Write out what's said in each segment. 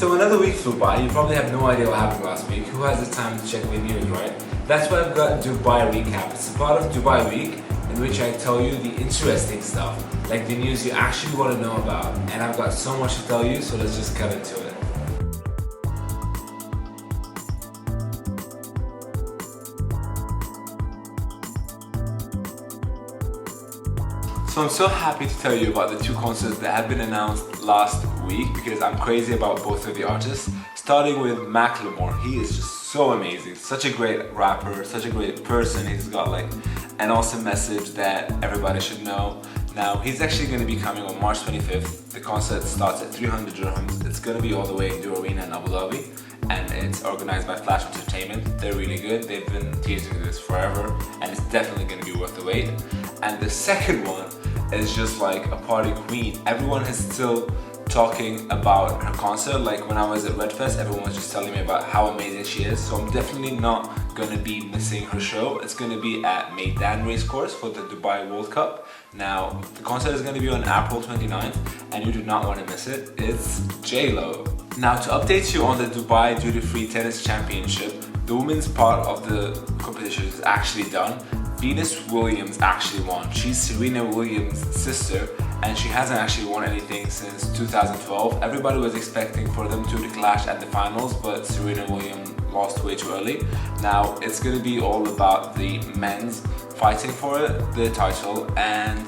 So another week flew by. You probably have no idea what happened last week. Who has the time to check the news, right? That's why I've got Dubai Recap. It's a part of Dubaiweek in which I tell you the interesting stuff, like the news you actually want to know about. And I've got so much to tell you, so let's just cut into it. So I'm so happy to tell you about the two concerts that have been announced last week because I'm crazy about both of the artists. Starting with Macklemore, he is just so amazing, such a great rapper, such a great person. He's got like an awesome message that everybody should know. Now he's actually going to be coming on March 25th. The concert starts at 300 dirhams. It's going to be all the way in the arena in Abu Dhabi, and it's organized by Flash Entertainment. They're really good. They've been teasing this forever, and it's definitely going to be worth the wait. And the second one is just like a party queen. Everyone is still talking about her concert. Like when I was at Redfest, everyone was just telling me about how amazing she is. So I'm definitely not gonna be missing her show. It's gonna be at Meydan Racecourse for the Dubai World Cup. Now, the concert is gonna be on April 29th, and you do not want to miss it. It's J-Lo. Now, to update you on the Dubai Duty Free Tennis Championship, the women's part of the competition is actually done. Venus Williams actually won. She's Serena Williams' sister, and she hasn't actually won anything since 2012. Everybody was expecting for them to clash at the finals, but Serena Williams lost way too early. Now it's going to be all about the men's fighting for it, the title, and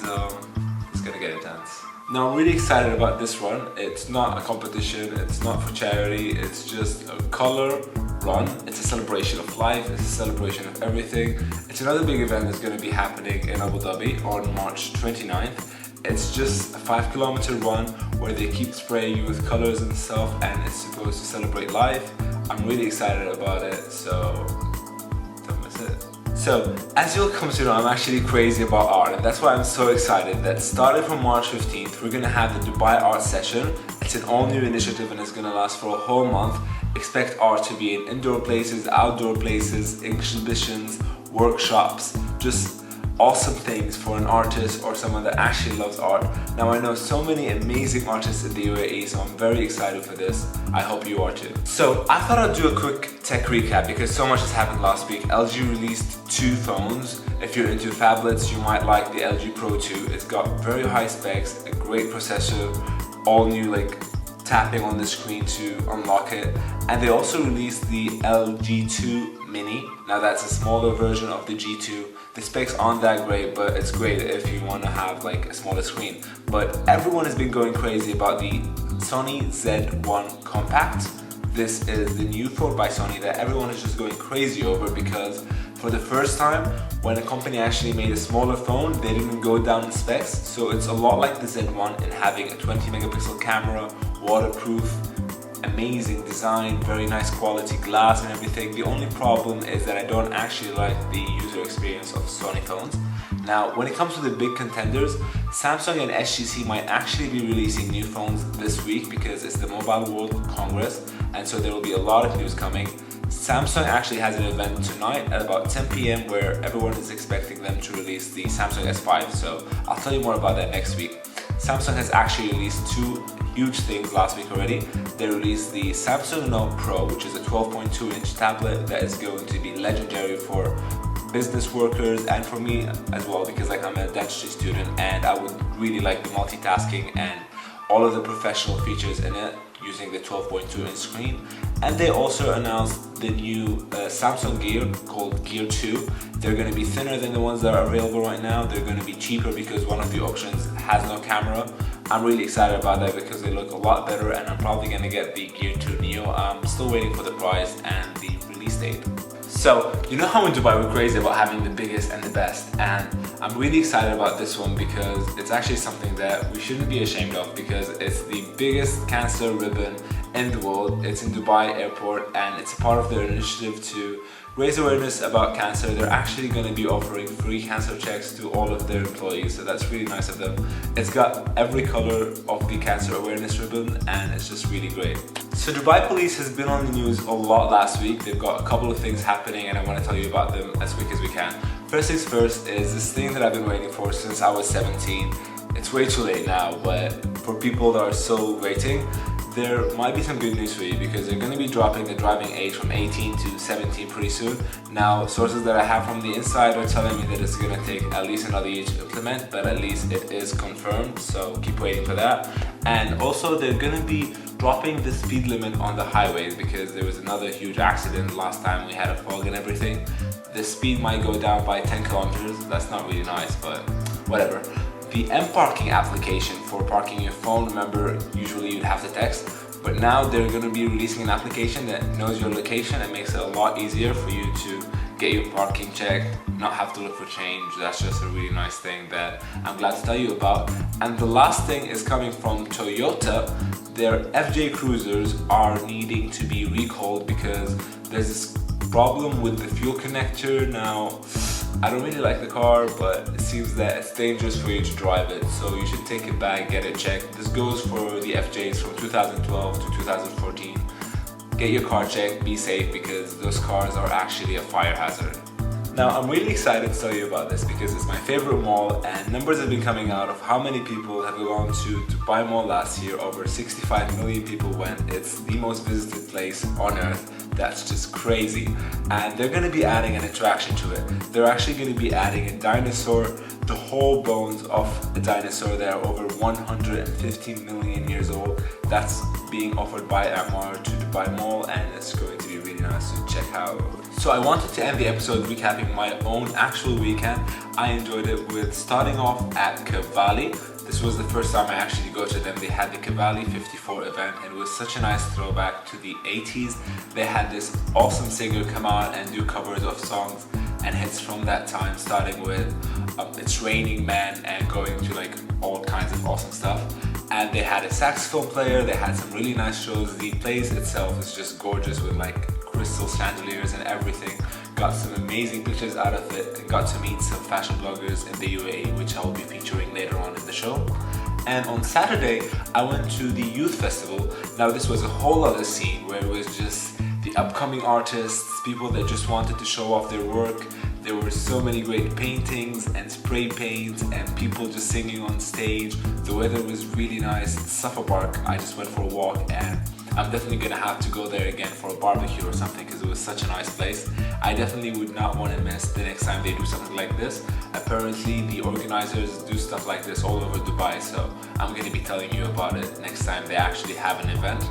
it's going to get intense. Now I'm really excited about this run. It's not a competition, it's not for charity, it's just a color run. It's a celebration of life, it's a celebration of everything. It's another big event that's going to be happening in Abu Dhabi on March 29th. It's just a 5-kilometer run where they keep spraying you with colors and stuff, and it's supposed to celebrate life. I'm really excited about it, so don't miss it. So, as you'll come to know, I'm actually crazy about art, and that's why I'm so excited that starting from March 15th, we're going to have the Dubai Art Session. It's an all-new initiative and it's going to last for a whole month. Expect art to be in indoor places, outdoor places, exhibitions, workshops, just awesome things for an artist or someone that actually loves art. Now I know so many amazing artists in the UAE, so I'm very excited for this. I hope you are too. So I thought I'd do a quick tech recap because so much has happened last week. LG released 2 phones. If you're into phablets, you might like the LG Pro 2. It's got very high specs, a great processor, all new like tapping on the screen to unlock it. And they also released the LG2 Mini. Now that's a smaller version of the G2. The specs aren't that great, but it's great if you want to have like a smaller screen. But everyone has been going crazy about the Sony Z1 Compact. This is the new phone by Sony that everyone is just going crazy over because for the first time, when a company actually made a smaller phone, they didn't go down in specs. So it's a lot like the Z1 in having a 20 megapixel camera, waterproof, amazing design, very nice quality glass and everything. The only problem is that I don't actually like the user experience of Sony phones. Now, when it comes to the big contenders, Samsung and HTC might actually be releasing new phones this week because it's the Mobile World Congress, and so there will be a lot of news coming. Samsung actually has an event tonight at about 10 p.m. where everyone is expecting them to release the Samsung S5, so I'll tell you more about that next week. Samsung has actually released 2 huge things last week already. They released the Samsung Note Pro, which is a 12.2-inch tablet that is going to be legendary for business workers and for me as well, because like I'm a dentistry student and I would really like the multitasking and all of the professional features in it using the 12.2-inch screen. And they also announced the new Samsung Gear called Gear 2. They're going to be thinner than the ones that are available right now. They're going to be cheaper because one of the options has no camera. I'm really excited about that because they look a lot better, and I'm probably going to get the Gear 2 Neo. I'm still waiting for the price and the release date. So, you know how in Dubai we're crazy about having the biggest and the best, and I'm really excited about this one because it's actually something that we shouldn't be ashamed of because it's the biggest cancer ribbon in the world. It's in Dubai Airport and it's a part of their initiative to raise awareness about cancer. They're actually going to be offering free cancer checks to all of their employees, so that's really nice of them. It's got every color of the cancer awareness ribbon and it's just really great. So Dubai Police has been on the news a lot last week. They've got a couple of things happening and I want to tell you about them as quick as we can. First things first is this thing that I've been waiting for since I was 17. It's way too late now, but for people that are still waiting, there might be some good news for you because they're going to be dropping the driving age from 18 to 17 pretty soon. Now, sources that I have from the inside are telling me that it's going to take at least another year to implement, but at least it is confirmed, so keep waiting for that. And also, they're going to be dropping the speed limit on the highways because there was another huge accident last time we had a fog and everything. The speed might go down by 10 kilometers. That's not really nice, but whatever. The M-Parking application for parking your phone, remember, usually you'd have to text, but now they're going to be releasing an application that knows your location and makes it a lot easier for you to get your parking checked, not have to look for change. That's just a really nice thing that I'm glad to tell you about. And the last thing is coming from Toyota. Their FJ Cruisers are needing to be recalled because there's this problem with the fuel connector. Now, I don't really like the car, but it seems that it's dangerous for you to drive it, so you should take it back, get it checked. This goes for the FJs from 2012 to 2014. Get your car checked, be safe, because those cars are actually a fire hazard. Now, I'm really excited to tell you about this because it's my favorite mall, and numbers have been coming out of how many people have gone to Dubai Mall last year. Over 65 million people went. It's the most visited place on earth. That's just crazy. And they're going to be adding an attraction to it. They're actually going to be adding a dinosaur, the whole bones of a dinosaur that are over 150 million years old. That's being offered by Amar to Dubai Mall, and it's going to be really nice to check out. So I wanted to end the episode recapping my own actual weekend. I enjoyed it with starting off at Cavalli. This was the first time I actually go to them. They had the Cavalli 54 event, and it was such a nice throwback to the 80s. They had this awesome singer come out and do covers of songs and hits from that time, starting with It's Raining Man and going to like all kinds of awesome stuff. And they had a saxophone player, they had some really nice shows. The place itself is just gorgeous with like crystal chandeliers and everything. Got some amazing pictures out of it and got to meet some fashion bloggers in the UAE, which I will be featuring later on in the show. And on Saturday, I went to the youth festival. Now this was a whole other scene where it was just the upcoming artists, people that just wanted to show off their work. There were so many great paintings and spray paints and people just singing on stage. The weather was really nice. Safa Park, I just went for a walk, and I'm definitely gonna have to go there again for a barbecue or something because it was such a nice place. I definitely would not want to miss the next time they do something like this. Apparently the organizers do stuff like this all over Dubai, so I'm gonna be telling you about it next time they actually have an event.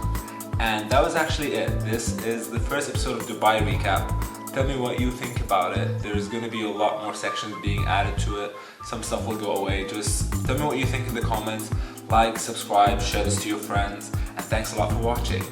And that was actually it. This is the first episode of Dubai Recap. Tell me what you think about it. There's going to be a lot more sections being added to it. Some stuff will go away. Just tell me what you think in the comments. Like, subscribe, share this to your friends, and thanks a lot for watching.